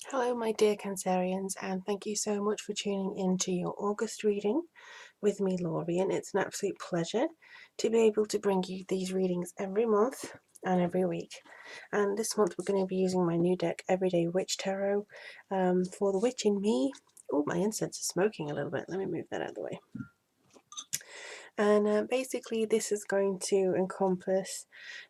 Hello, my dear Cancerians, and thank you so much for tuning in to your August reading with me, Lorien. It's an absolute pleasure to be able to bring you these readings every month and every week. And this month we're going to be using my new deck, Everyday Witch Tarot, for the witch in me. Oh, my incense is smoking a little bit. Let me move that out of the way. And basically, this is going to encompass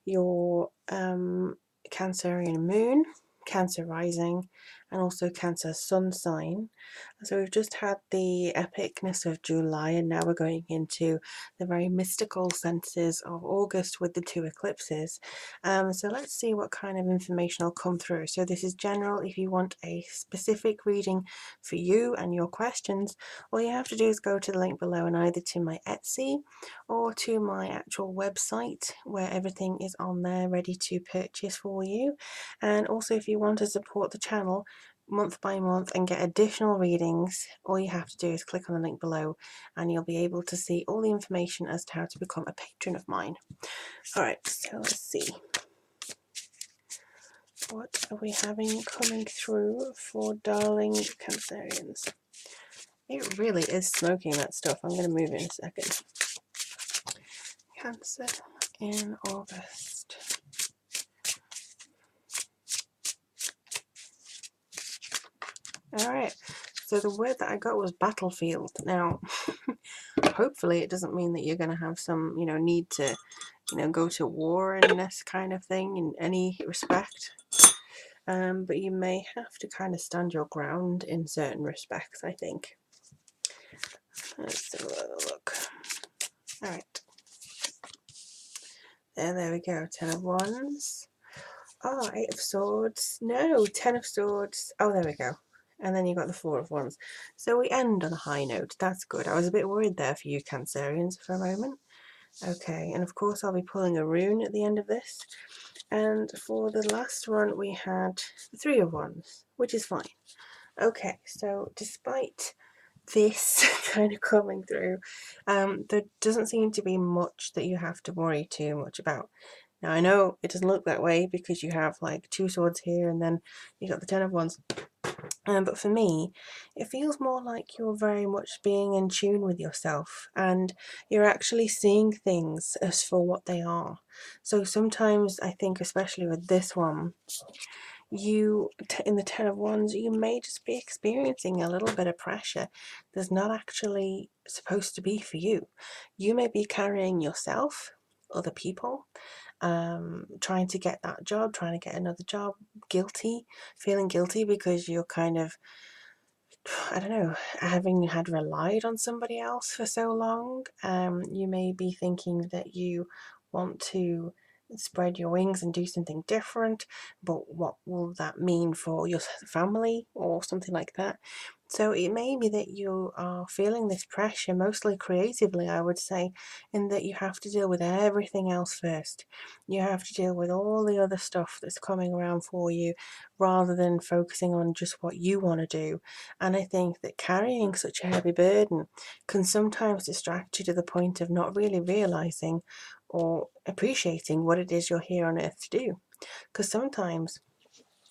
your Cancerian moon, Cancer rising, and also Cancer sun sign. So we've just had the epicness of July, and now we're going into the very mystical senses of August with the two eclipses. So let's see what kind of information will come through. So this is general. If you want a specific reading for you and your questions, all you have to do is go to the link below and either to my Etsy or to my actual website where everything is on there ready to purchase for you. And also, if you want to support the channel month by month and get additional readings, all you have to do is click on the link below and you'll be able to see all the information as to how to become a patron of mine. Alright, so let's see. What are we having coming through for darling Cancerians? It really is smoking, that stuff. I'm going to move in a second. Cancer in August. Alright, so the word that I got was battlefield. Now, hopefully it doesn't mean that you're going to have some, need to, go to war in this kind of thing in any respect. But you may have to kind of stand your ground in certain respects, I think. Let's have a look. Alright. There we go. 10 of Wands. Oh, 8 of Swords. No, 10 of Swords. Oh, there we go. And then you got the 4 of Wands. So we end on a high note. That's good. I was a bit worried there for you Cancerians for a moment. Okay, and of course I'll be pulling a rune at the end of this. And for the last one we had the 3 of Wands, which is fine. Okay, so despite this kind of coming through, there doesn't seem to be much that you have to worry too much about. Now I know it doesn't look that way because you have like 2 swords here and then you got the 10 of Wands. But for me, it feels more like you're very much being in tune with yourself and you're actually seeing things as for what they are. So sometimes I think, especially with this one, you in the 10 of Wands, you may just be experiencing a little bit of pressure that's not actually supposed to be for you. You may be carrying yourself, other people, trying to get that job, trying to get another job, feeling guilty because you're kind of, I don't know, having had relied on somebody else for so long. You may be thinking that you want to spread your wings and do something different, but what will that mean for your family or something like that? So it may be that you are feeling this pressure, mostly creatively, I would say, in that you have to deal with everything else first. You have to deal with all the other stuff that's coming around for you rather than focusing on just what you want to do. And I think that carrying such a heavy burden can sometimes distract you to the point of not really realizing or appreciating what it is you're here on earth to do. Because sometimes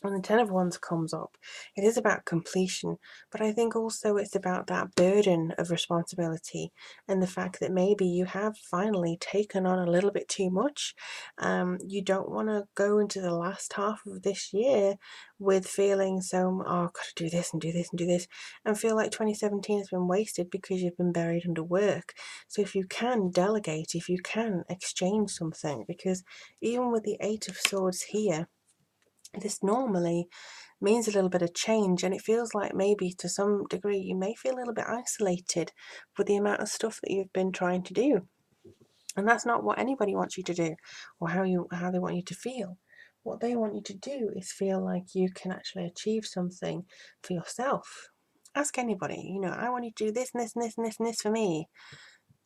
when the 10 of Wands comes up, it is about completion, but I think also it's about that burden of responsibility and the fact that maybe you have finally taken on a little bit too much. You don't want to go into the last half of this year with feeling so, oh, I've got to do this and do this and do this, and feel like 2017 has been wasted because you've been buried under work. So if you can delegate, if you can exchange something, because even with the 8 of Swords here, this normally means a little bit of change, and it feels like maybe to some degree you may feel a little bit isolated with the amount of stuff that you've been trying to do. And that's not what anybody wants you to do or how they want you to feel. What they want you to do is feel like you can actually achieve something for yourself. Ask anybody, I want you to do this and this and this and this and this for me.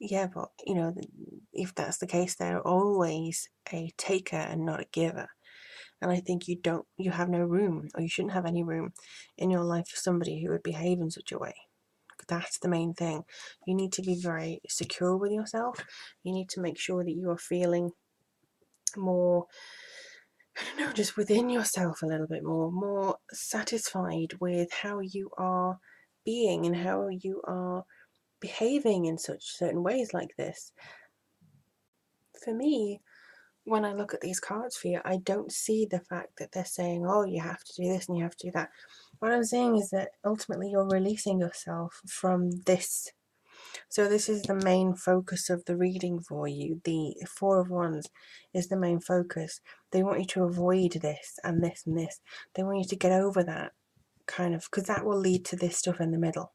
Yeah, but if that's the case, they're always a taker and not a giver. And I think you have no room, or you shouldn't have any room in your life for somebody who would behave in such a way. That's the main thing. You need to be very secure with yourself. You need to make sure that you are feeling more I don't know, just within yourself a little bit more satisfied with how you are being and how you are behaving in such certain ways like this. For me, when I look at these cards for you, I don't see the fact that they're saying, oh, you have to do this and you have to do that. What I'm saying is that ultimately you're releasing yourself from this. So this is the main focus of the reading for you. The Four of Wands is the main focus. They want you to avoid this and this and this. They want you to get over that kind of, because that will lead to this stuff in the middle.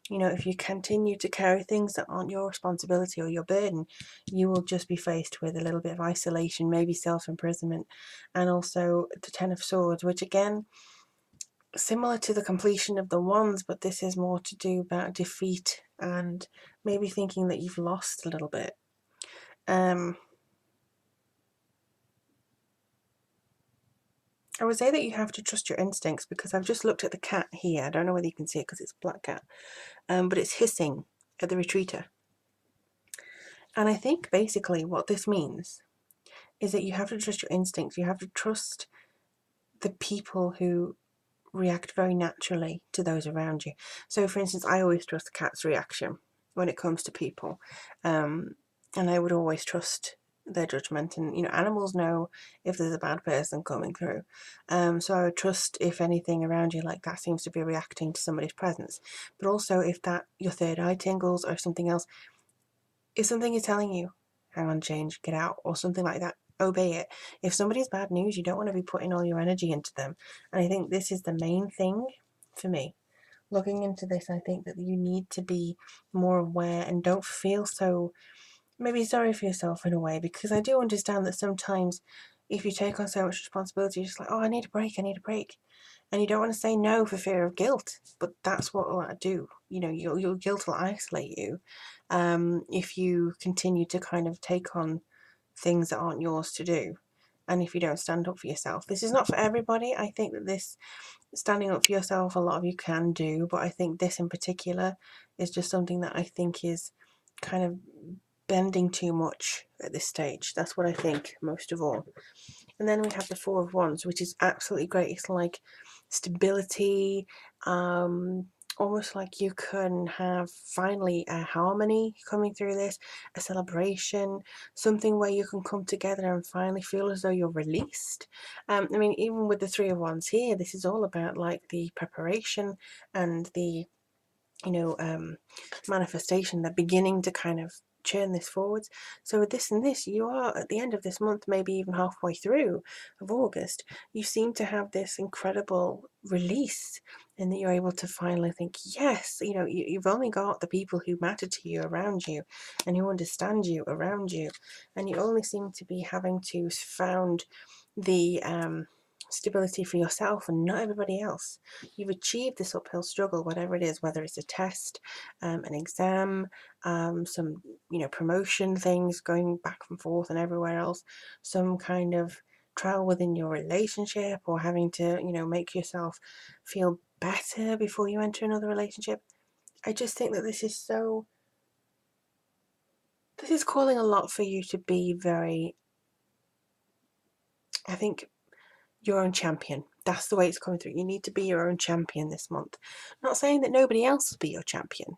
You know, if you continue to carry things that aren't your responsibility or your burden, you will just be faced with a little bit of isolation, maybe self-imprisonment, and also the Ten of Swords, which again, similar to the completion of the Wands, but this is more to do about defeat and maybe thinking that you've lost a little bit. I would say that you have to trust your instincts, because I've just looked at the cat here. I don't know whether you can see it because it's a black cat, but it's hissing at the retreater. And I think basically what this means is that you have to trust your instincts. You have to trust the people who react very naturally to those around you. So for instance, I always trust the cat's reaction when it comes to people. And I would always trust their judgment. And, you know, animals know if there's a bad person coming through. So I would trust if anything around you like that seems to be reacting to somebody's presence. But also if that your third eye tingles or something else, if something is telling you, hang on, change, get out, or something like that, obey it. If somebody's bad news, you don't want to be putting all your energy into them. And I think this is the main thing for me. Looking into this, I think that you need to be more aware and don't feel so maybe sorry for yourself in a way, because I do understand that sometimes if you take on so much responsibility, you're just like, oh, I need a break, I need a break. And you don't want to say no for fear of guilt, but that's what will do. You know, your guilt will isolate you if you continue to kind of take on things that aren't yours to do, and if you don't stand up for yourself. This is not for everybody. I think that this standing up for yourself, a lot of you can do, but I think this in particular is just something that I think is kind of bending too much at this stage. That's what I think most of all. And then we have the Four of Wands, which is absolutely great. It's like stability, almost like you can have finally a harmony coming through this, a celebration, something where you can come together and finally feel as though you're released. I mean, even with the Three of Wands here, this is all about like the preparation and the, you know, manifestation. They're beginning to kind of churn this forwards. So with this and this, you are at the end of this month, maybe even halfway through of August, you seem to have this incredible release, and that you're able to finally think, yes, you know, you've only got the people who matter to you around you and who understand you around you, and you only seem to be having to found the stability for yourself and not everybody else. You've achieved this uphill struggle, whatever it is, whether it's a test, an exam, some, you know, promotion things going back and forth and everywhere else, some kind of trial within your relationship, or having to, you know, make yourself feel better before you enter another relationship. I just think that this is calling a lot for you to be very, I think, your own champion. That's the way it's coming through. You need to be your own champion this month. I'm not saying that nobody else will be your champion,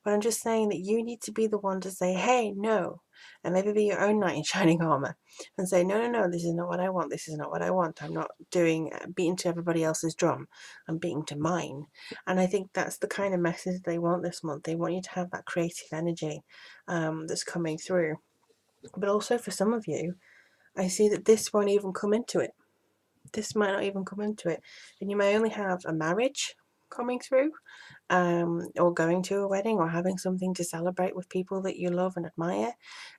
but I'm just saying that you need to be the one to say, hey, no, and maybe be your own knight in shining armor and say, no, no, no, this is not what I want. This is not what I want. I'm not doing beating to everybody else's drum. I'm beating to mine. And I think that's the kind of message they want this month. They want you to have that creative energy that's coming through. But also for some of you, I see that this won't even come into it. This might not even come into it, and you may only have a marriage coming through, or going to a wedding, or having something to celebrate with people that you love and admire,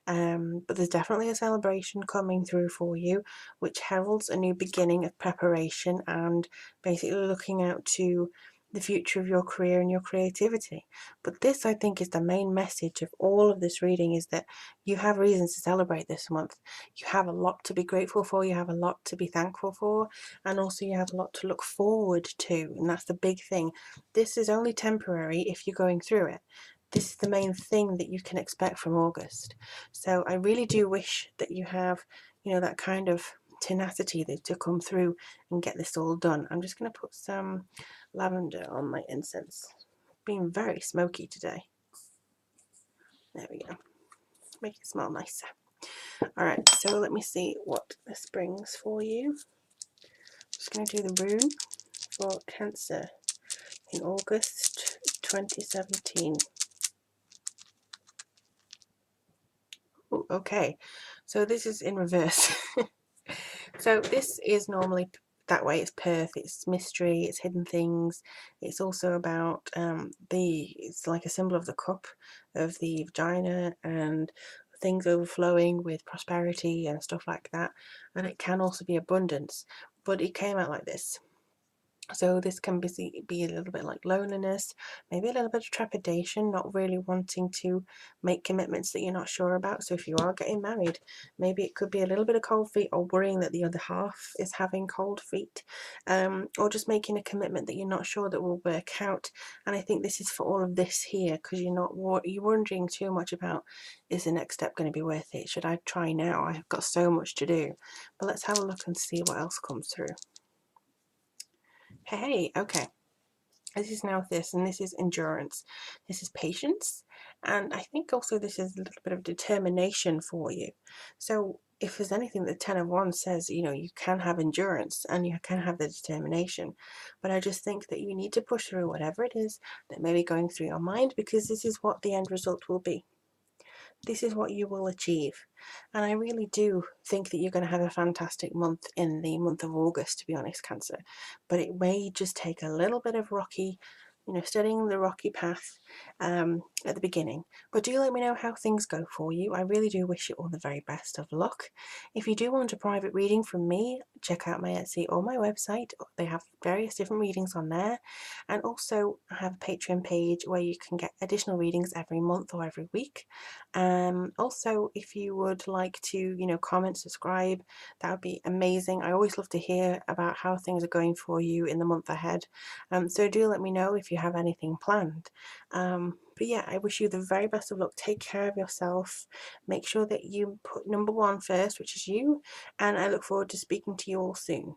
but there's definitely a celebration coming through for you, which heralds a new beginning of preparation and basically looking out to the future of your career and your creativity. But this, I think, is the main message of all of this reading, is that you have reasons to celebrate this month. You have a lot to be grateful for, you have a lot to be thankful for, and also you have a lot to look forward to, and that's the big thing. This is only temporary if you're going through it. This is the main thing that you can expect from August. So I really do wish that you have, you know, that kind of tenacity to come through and get this all done. I'm just going to put some lavender on my incense. Being very smoky today. There we go. Make it smell nicer. Alright, so let me see what this brings for you. I'm just going to do the rune for Cancer in August 2017. Ooh, okay, so this is in reverse. So this is normally that way. It's Perth, it's mystery, it's hidden things. It's also about it's like a symbol of the cup of the vagina and things overflowing with prosperity and stuff like that. And it can also be abundance, but it came out like this. So this can be a little bit like loneliness, maybe a little bit of trepidation, not really wanting to make commitments that you're not sure about. So if you are getting married, maybe it could be a little bit of cold feet, or worrying that the other half is having cold feet, or just making a commitment that you're not sure that will work out. And I think this is for all of this here, because you're wondering too much about, is the next step going to be worth it? Should I try now? I've got so much to do. But let's have a look and see what else comes through. Hey, okay. This is now this, and this is endurance. This is patience, and I think also this is a little bit of determination for you. So if there's anything that 10 of Wands says, you can have endurance and you can have the determination, but I just think that you need to push through whatever it is that may be going through your mind, because this is what the end result will be. This is what you will achieve. And I really do think that you're going to have a fantastic month in the month of August, to be honest, Cancer. But it may just take a little bit of studying the rocky path at the beginning. But do let me know how things go for you. I really do wish you all the very best of luck. If you do want a private reading from me, check out my Etsy or my website. They have various different readings on there. And also I have a Patreon page where you can get additional readings every month or every week. Also, if you would like to, comment, subscribe, that would be amazing. I always love to hear about how things are going for you in the month ahead. So do let me know if you have anything planned. But yeah, I wish you the very best of luck. Take care of yourself. Make sure that you put number one first, which is you. And I look forward to speaking to you all soon.